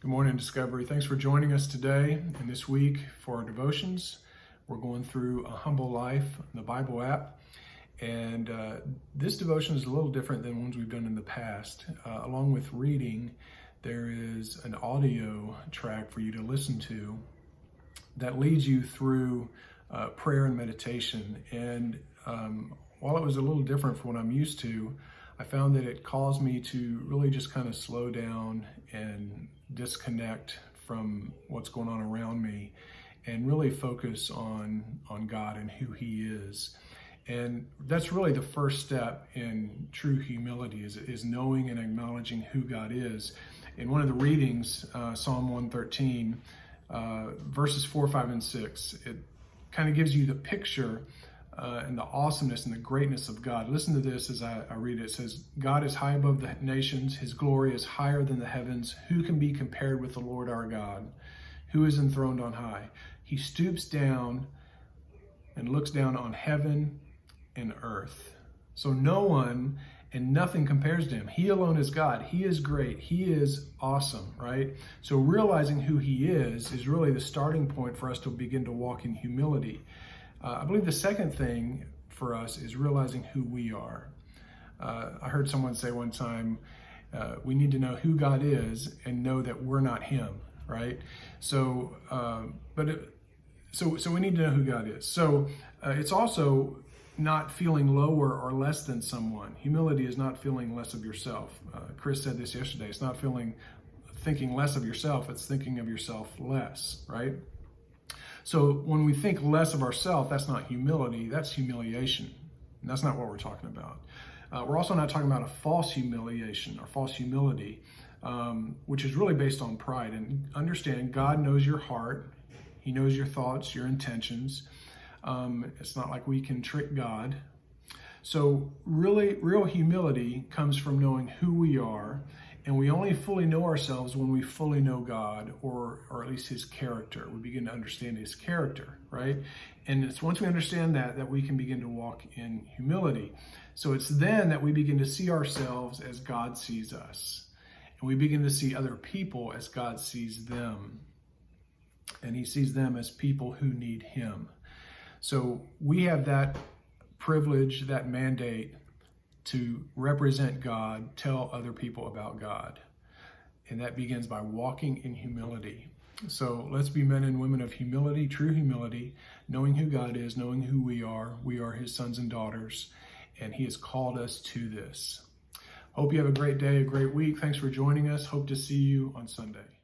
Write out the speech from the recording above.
Good morning, Discovery. Thanks for joining us today and this week for our devotions. We're going through A Humble Life, the Bible app. And this devotion is a little different than ones we've done in the past. Along with reading, there is an audio track for you to listen to that leads you through prayer and meditation. And while it was a little different from what I'm used to, I found that it caused me to really just kind of slow down and disconnect from what's going on around me and really focus on God and who He is. And that's really the first step in true humility is knowing and acknowledging who God is. In one of the readings, Psalm 113, verses 4, 5, and 6, it kind of gives you the picture and the awesomeness and the greatness of God. Listen to this as I read it. It says, God is high above the nations. His glory is higher than the heavens. Who can be compared with the Lord our God, who is enthroned on high? He stoops down and looks down on heaven and earth. So no one and nothing compares to Him. He alone is God. He is great. He is awesome, right? So realizing who He is really the starting point for us to begin to walk in humility. I believe the second thing for us is realizing who we are. I heard someone say one time, we need to know who God is and know that we're not Him, right? So, so we need to know who God is. So it's also not feeling lower or less than someone. Humility is not feeling less of yourself. Chris said this yesterday. It's not thinking less of yourself. It's thinking of yourself less, right? So when we think less of ourselves, that's not humility, that's humiliation. And that's not what we're talking about. We're also not talking about a false humiliation or false humility, which is really based on pride. And understand, God knows your heart. He knows your thoughts, your intentions. It's not like we can trick God. So real humility comes from knowing who we are. And we only fully know ourselves when we fully know God, or at least His character. We begin to understand His character, right? And it's once we understand that we can begin to walk in humility. So it's then that we begin to see ourselves as God sees us. And we begin to see other people as God sees them. And He sees them as people who need Him. So we have that privilege, that mandate to represent God, tell other people about God. And that begins by walking in humility. So let's be men and women of humility, true humility, knowing who God is, knowing who we are. We are His sons and daughters, and He has called us to this. Hope you have a great day, a great week. Thanks for joining us. Hope to see you on Sunday.